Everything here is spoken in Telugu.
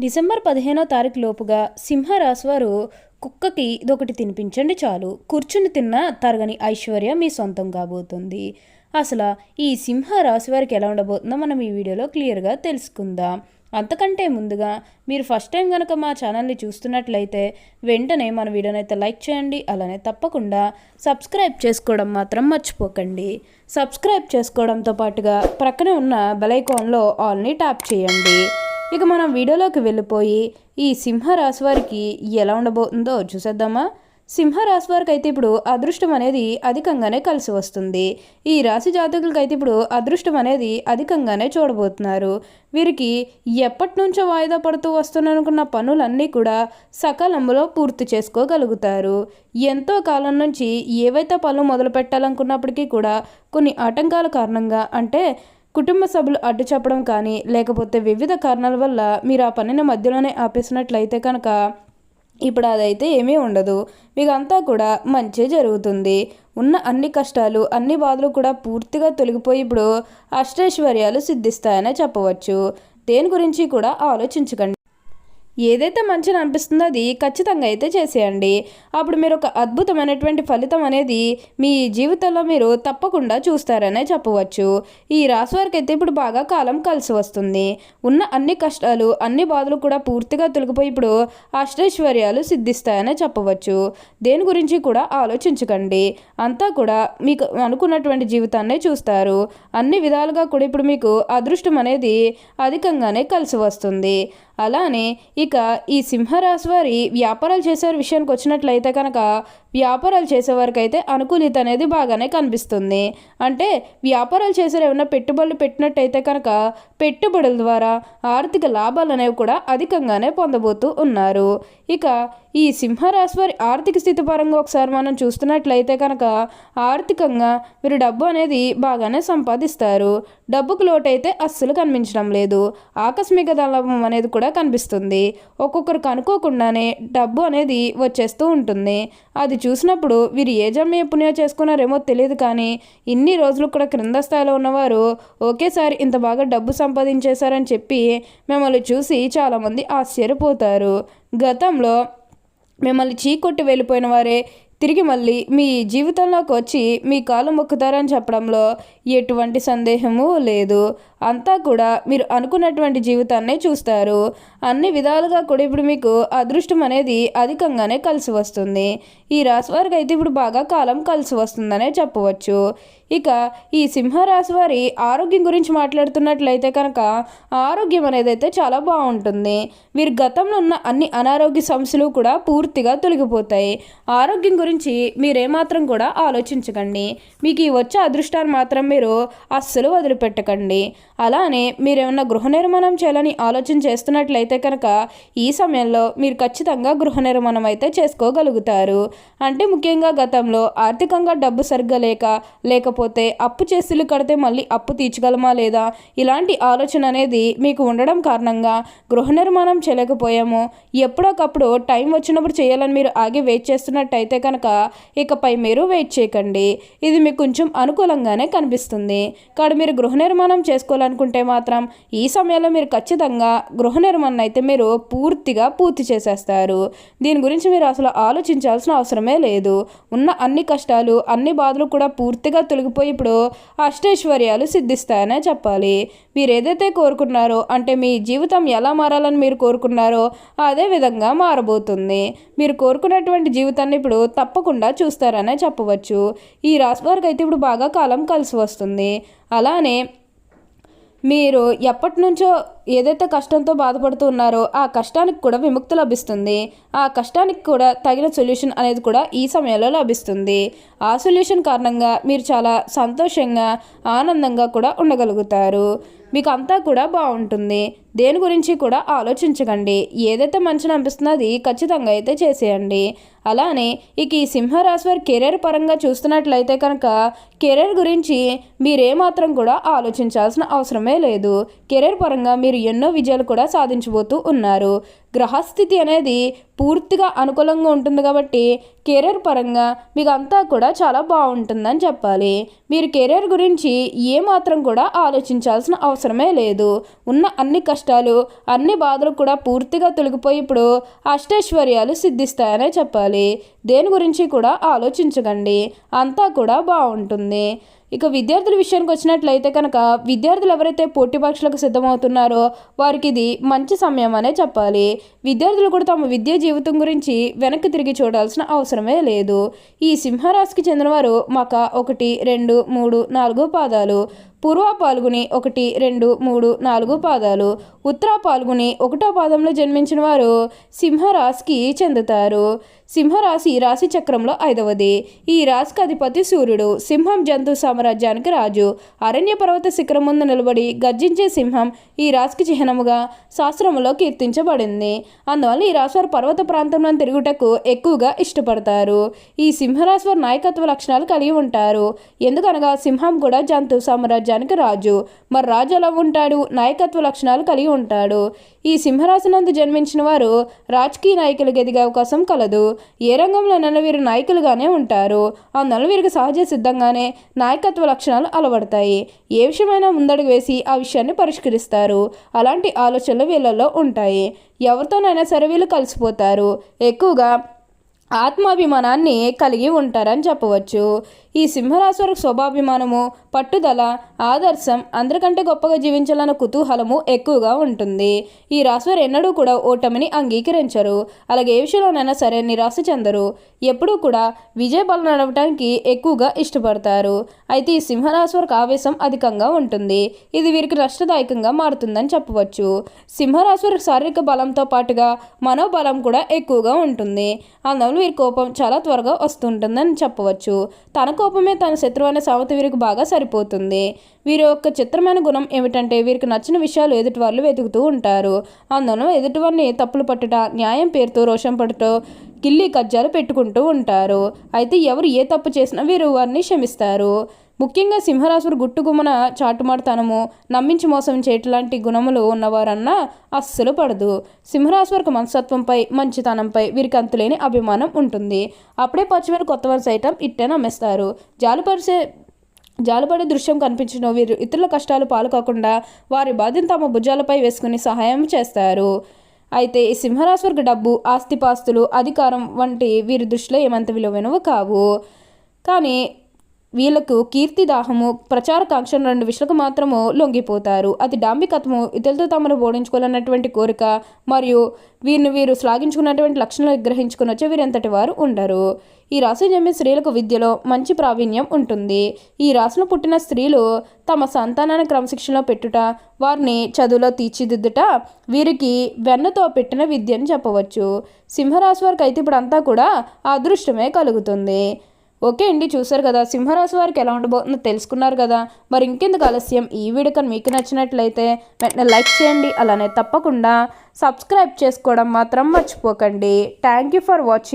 డిసెంబర్ 15వ తారీఖు లోపుగా సింహరాశి వారు కుక్కకి ఇదొకటి తినిపించండి చాలు, కూర్చుని తిన్నా తరగని ఐశ్వర్యం మీ సొంతం కాబోతుంది. అసలు ఈ సింహరాశి వారికి ఎలా ఉండబోతుందో మనం ఈ వీడియోలో క్లియర్గా తెలుసుకుందాం. అంతకంటే ముందుగా మీరు ఫస్ట్ టైం కనుక మా ఛానల్ని చూస్తున్నట్లయితే వెంటనే మన వీడియోని అయితే లైక్ చేయండి. అలానే తప్పకుండా సబ్స్క్రైబ్ చేసుకోవడం మాత్రం మర్చిపోకండి. సబ్స్క్రైబ్ చేసుకోవడంతో పాటుగా ప్రక్కనే ఉన్న బెల్ ఐకాన్లో ఆల్ని ట్యాప్ చేయండి. ఇక మనం వీడియోలోకి వెళ్ళిపోయి ఈ సింహరాశి వారికి ఎలా ఉండబోతుందో చూసేద్దామా. సింహరాశి వారికి అయితే ఇప్పుడు అదృష్టం అనేది అధికంగానే కలిసి వస్తుంది. ఈ రాశి జాతకులకైతే ఇప్పుడు అదృష్టం అనేది అధికంగానే చూడబోతున్నారు. వీరికి ఎప్పటి నుంచో వాయిదా పడుతూ వస్తున్ననుకున్న పనులన్నీ కూడా సకాలంలో పూర్తి చేసుకోగలుగుతారు. ఎంతో కాలం నుంచి ఏవైతే పనులు మొదలు పెట్టాలనుకున్నప్పటికీ కూడా కొన్ని ఆటంకాల కారణంగా, అంటే కుటుంబ సభ్యులు అడ్డు చెప్పడం కానీ, లేకపోతే వివిధ కారణాల వల్ల మీరు ఆ పనిని మధ్యలోనే ఆపేసినట్లయితే కనుక ఇప్పుడు అదైతే ఏమీ ఉండదు. మీకు అంతా కూడా మంచి జరుగుతుంది. ఉన్న అన్ని కష్టాలు, అన్ని బాధలు కూడా పూర్తిగా తొలగిపోయి ఇప్పుడు అష్టైశ్వర్యాలు సిద్ధిస్తాయనే చెప్పవచ్చు. దేని గురించి కూడా ఆలోచించకండి. ఏదైతే మంచిని అనిపిస్తుందో అది ఖచ్చితంగా అయితే చేసేయండి. అప్పుడు మీరు ఒక అద్భుతమైనటువంటి ఫలితం అనేది మీ జీవితంలో మీరు తప్పకుండా చూస్తారనే చెప్పవచ్చు. ఈ రాశి వారికి అయితే ఇప్పుడు బాగా కాలం కలిసి వస్తుంది. ఉన్న అన్ని కష్టాలు, అన్ని బాధలు కూడా పూర్తిగా తొలగిపోయి ఇప్పుడు అష్టైశ్వర్యాలు సిద్ధిస్తాయనే చెప్పవచ్చు. దేని గురించి కూడా ఆలోచించకండి. అంతా కూడా మీకు అనుకున్నటువంటి జీవితాన్నే చూస్తారు. అన్ని విధాలుగా కూడా ఇప్పుడు మీకు అదృష్టం అనేది అధికంగానే కలిసి వస్తుంది. అలానే ఇక ఈ సింహరాశి వారి వ్యాపారాలు చేసే విషయానికి వచ్చినట్లయితే కనుక వ్యాపారాలు చేసేవారికి అయితే అనుకూలిత అనేది బాగానే కనిపిస్తుంది. అంటే వ్యాపారాలు చేసే ఏమైనా పెట్టుబడులు పెట్టినట్టయితే కనుక పెట్టుబడుల ద్వారా ఆర్థిక లాభాలు అనేవి కూడా అధికంగానే పొందబోతూ ఉన్నారు. ఇక ఈ సింహరాశి వారి ఆర్థిక స్థితి పరంగా ఒకసారి మనం చూస్తున్నట్లయితే కనుక ఆర్థికంగా మీరు డబ్బు అనేది బాగానే సంపాదిస్తారు. డబ్బుకు లోటైతే అస్సలు కనిపించడం లేదు. ఆకస్మిక ధనలాభం అనేది కూడా కనిపిస్తుంది. ఒక్కొక్కరికి అనుకోకుండానే డబ్బు అనేది వచ్చేస్తూ ఉంటుంది. అది చూసినప్పుడు వీరు ఏ జన్మ పుణ్యం చేసుకున్నారేమో తెలియదు, కానీ ఇన్ని రోజులు కూడా క్రింద స్థాయిలో ఉన్నవారు ఒకేసారి ఇంత బాగా డబ్బు సంపాదించేశారని చెప్పి మిమ్మల్ని చూసి చాలామంది ఆశ్చర్యపోతారు. గతంలో మిమ్మల్ని చీకొట్టి వెళ్ళిపోయిన వారే తిరిగి మళ్ళీ మీ జీవితంలోకి వచ్చి మీ కాలు మొక్కుతారని చెప్పడంలో ఎటువంటి సందేహము లేదు. అంతా కూడా మీరు అనుకున్నటువంటి జీవితాన్నే చూస్తారు. అన్ని విధాలుగా కూడా ఇప్పుడు మీకు అదృష్టం అనేది అధికంగానే కలిసి వస్తుంది. ఈ రాశి వారికి అయితే ఇప్పుడు బాగా కాలం కలిసి వస్తుందనే చెప్పవచ్చు. ఇక ఈ సింహరాశి వారి ఆరోగ్యం గురించి మాట్లాడుతున్నట్లయితే కనుక ఆరోగ్యం అనేది అయితే చాలా బాగుంటుంది. వీరి గతంలో ఉన్న అన్ని అనారోగ్య సమస్యలు కూడా పూర్తిగా తొలగిపోతాయి. ఆరోగ్యం గురించి మీరేమాత్రం కూడా ఆలోచించకండి. మీకు ఈ వచ్చే అదృష్టాన్ని మాత్రం మీరు అస్సలు వదిలిపెట్టకండి. అలానే మీరేమన్నా గృహ నిర్మాణం చేయాలని ఆలోచన చేస్తున్నట్లయితే కనుక ఈ సమయంలో మీరు ఖచ్చితంగా గృహ నిర్మాణం అయితే చేసుకోగలుగుతారు. అంటే ముఖ్యంగా గతంలో ఆర్థికంగా డబ్బు సరిగ్గా లేకపోతే అప్పు చేసిలు కడితే మళ్ళీ అప్పు తీర్చగలమా లేదా, ఇలాంటి ఆలోచన అనేది మీకు ఉండడం కారణంగా గృహ నిర్మాణం చేయలేకపోయాము, ఎప్పుడోకప్పుడు టైం వచ్చినప్పుడు చేయాలని మీరు ఆగి వెయిట్ చేస్తున్నట్టయితే కనుక ఇకపై మీరు వెయిట్ చేయకండి. ఇది మీకు కొంచెం అనుకూలంగానే కనిపిస్తుంది. కాబట్టి మీరు గృహ నిర్మాణం చేసుకోవాలనుకుంటే మాత్రం ఈ సమయంలో మీరు ఖచ్చితంగా గృహ నిర్మాణం అయితే మీరు పూర్తి చేసేస్తారు. దీని గురించి మీరు అసలు ఆలోచించాల్సిన అవసరమే లేదు. ఉన్న అన్ని కష్టాలు, అన్ని బాధలు కూడా పూర్తిగా తొలగిపోయి ఇప్పుడు అష్టైశ్వర్యాలు సిద్ధిస్తాయనే చెప్పాలి. మీరు ఏదైతే కోరుకున్నారో, అంటే మీ జీవితం ఎలా మారాలని మీరు కోరుకున్నారో అదే విధంగా మారబోతుంది. మీరు కోరుకున్నటువంటి జీవితాన్ని ఇప్పుడు తప్పకుండా చూస్తారనే చెప్పవచ్చు. ఈ రాశి వారికి అయితే ఇప్పుడు బాగా కాలం కలిసి వస్తుంది. అలానే మీరు ఎప్పటి నుంచో ఏదైతే కష్టంతో బాధపడుతూ ఉన్నారో ఆ కష్టానికి కూడా విముక్తి లభిస్తుంది. ఆ కష్టానికి కూడా తగిన సొల్యూషన్ అనేది కూడా ఈ సమయంలో లభిస్తుంది. ఆ సొల్యూషన్ కారణంగా మీరు చాలా సంతోషంగా, ఆనందంగా కూడా ఉండగలుగుతారు. మీకు అంతా కూడా బాగుంటుంది. దేని గురించి కూడా ఆలోచించకండి. ఏదైతే మంచిని అనిపిస్తుందో అది ఖచ్చితంగా అయితే చేసేయండి. అలానే ఇక ఈ సింహరాశి వారి కెరీర్ పరంగా చూస్తున్నట్లయితే కనుక కెరీర్ గురించి మీరేమాత్రం కూడా ఆలోచించాల్సిన అవసరమే లేదు. కెరీర్ పరంగా మీరు ఎన్నో విజయాలు కూడా సాధించబోతూ ఉన్నారు. గ్రహస్థితి అనేది పూర్తిగా అనుకూలంగా ఉంటుంది కాబట్టి కెరీర్ పరంగా మీకు అంతా కూడా చాలా బాగుంటుందని చెప్పాలి. మీరు కెరీర్ గురించి ఏమాత్రం కూడా ఆలోచించాల్సిన అవసరమే లేదు. ఉన్న అన్ని కష్టాలు అన్ని బాధలు కూడా పూర్తిగా తొలగిపోయి ఇప్పుడు అష్టైశ్వర్యాలు సిద్ధిస్తాయనే చెప్పాలి. దేని గురించి కూడా ఆలోచించకండి, అంతా కూడా బాగుంటుంది. ఇక విద్యార్థుల విషయానికి వచ్చినట్లయితే కనుక విద్యార్థులు ఎవరైతే పోటీ పరీక్షలకు సిద్ధమవుతున్నారో వారికి ఇది మంచి సమయం అనే చెప్పాలి. విద్యార్థులు కూడా తమ విద్యా జీవితం గురించి వెనక్కి తిరిగి చూడాల్సిన అవసరమే లేదు. ఈ సింహరాశికి చెందినవారు మక 1, 2, 3, 4 పాదాలు, పూర్వ పాల్గొని 1, 2, 3, 4 పాదాలు, ఉత్తర పాల్గొని 1వ పాదంలో జన్మించిన వారు సింహరాశికి చెందుతారు. సింహరాశి రాశి చక్రంలో 5వది. ఈ రాశికి అధిపతి సూర్యుడు. సింహం జంతు సామ్రాజ్యానికి రాజు. అరణ్య పర్వత శిఖరం ముందు నిలబడి గర్జించే సింహం ఈ రాశికి చిహ్నముగా శాస్త్రములో కీర్తించబడింది. అందువల్ల ఈ రాశి వారు పర్వత ప్రాంతంలో తిరుగుటకు ఎక్కువగా ఇష్టపడతారు. ఈ సింహరాశి వారు నాయకత్వ లక్షణాలు కలిగి ఉంటారు. ఎందుకనగా సింహం కూడా జంతు సామ్రాజ్యానికి రాజు. మరి రాజు ఎలా ఉంటాడు? నాయకత్వ లక్షణాలు కలిగి ఉంటాడు. ఈ సింహరాశి నందు జన్మించిన వారు రాజకీయ నాయకులకు ఎదిగే అవకాశం కలదు. ఏ రంగంలోనైనా వీరు నాయకులుగానే ఉంటారు. అందువల్ల వీరికి సహజ సిద్ధంగానే నాయకత్వ లక్షణాలు అలవడతాయి. ఏ విషయమైనా ముందడుగు వేసి ఆ విషయాన్ని పరిష్కరిస్తారు. అలాంటి ఆలోచనలు వీళ్ళల్లో ఉంటాయి. ఎవరితోనైనా సరే వీళ్ళు కలిసిపోతారు. ఎక్కువగా ఆత్మాభిమానాన్ని కలిగి ఉంటారని చెప్పవచ్చు. ఈ సింహరాశి వారికి స్వభాభిమానము, పట్టుదల, ఆదర్శం, అందరికంటే గొప్పగా జీవించాలన్న కుతూహలము ఎక్కువగా ఉంటుంది. ఈ రాశివారు ఎన్నడూ కూడా ఓటమిని అంగీకరించరు. అలాగే ఏ విషయంలోనైనా సరే నిరాశ చెందరు. ఎప్పుడూ కూడా విజయ బలం నడవటానికి ఎక్కువగా ఇష్టపడతారు. అయితే ఈ సింహరాశి వారికి ఆవేశం అధికంగా ఉంటుంది. ఇది వీరికి నష్టదాయకంగా మారుతుందని చెప్పవచ్చు. సింహరాశి వారికి శారీరక బలంతో పాటుగా మనోబలం కూడా ఎక్కువగా ఉంటుంది. అందువల్ల వీరి కోపం చాలా త్వరగా వస్తుంటుందని చెప్పవచ్చు. తన కోపమే తన శత్రువు అనే సామెత వీరికి బాగా సరిపోతుంది. వీరి యొక్క చిత్రమైన గుణం ఏమిటంటే వీరికి నచ్చిన విషయాలు ఎదుటి వాళ్ళు వెతుకుతూ ఉంటారు. అందులో ఎదుటివారిని తప్పులు పట్టుట, న్యాయం పేరుతో రోషం పడుతూ కిల్లి కజ్జాలు పెట్టుకుంటూ ఉంటారు. అయితే ఎవరు ఏ తప్పు చేసినా వీరు వారిని క్షమిస్తారు. ముఖ్యంగా సింహరాశులు గుట్టుగుమ్మన చాటుమాటుతనము, నమ్మించి మోసం చేయట్లాంటి గుణములు ఉన్నవారన్నా అస్సలు పడదు. సింహరాశి వారికి మనస్తత్వంపై, మంచితనంపై వీరికి అంతులేని అభిమానం ఉంటుంది. అప్పుడే పచ్చిమైన కొత్తవారు సైతం ఇట్టే నమ్మేస్తారు. జాలిపడే దృశ్యం కనిపించిన వీరు ఇతరుల కష్టాలు పాలు కాకుండా వారి బాధ్యత తమ భుజాలపై వేసుకుని సహాయం చేస్తారు. అయితే ఈ సింహరాశి వారికి డబ్బు, ఆస్తిపాస్తులు, అధికారం వంటి వీరి దృష్టిలో ఏమంత విలువైనవి కావు. కానీ వీళ్ళకు కీర్తిదాహము, ప్రచారకాంక్షను 2 విషయాలకు మాత్రము లొంగిపోతారు. అది డాంబికత్వము, ఇతరులతో తమను ఓడించుకోవాలన్నటువంటి కోరిక, మరియు వీరు శ్లాఘించుకున్నటువంటి లక్షణాలు గ్రహించుకుని వచ్చే వీరంతటి వారు ఉండరు. ఈ రాశి జన్మించిన స్త్రీలకు విద్యలో మంచి ప్రావీణ్యం ఉంటుంది. ఈ రాశిలో పుట్టిన స్త్రీలు తమ సంతానాన్ని క్రమశిక్షణలో పెట్టుట, వారిని చదువులో తీర్చిదిద్దుట వీరికి వెన్నతో పెట్టిన విద్య అని చెప్పవచ్చు. సింహరాశి వారికి అయితే ఇప్పుడు అంతా కూడా అదృష్టమే కలుగుతుంది. ఓకే అండి, చూసారు కదా సింహరాశి వారికి ఎలా ఉండబోతుందో తెలుసుకున్నారు కదా. మరి ఇంకెందుకు ఆలస్యం, ఈ వీడియో కానీ మీకు నచ్చినట్లయితే వెంటనే లైక్ చేయండి. అలానే తప్పకుండా సబ్స్క్రైబ్ చేసుకోవడం మాత్రం మర్చిపోకండి. Thank you for watching.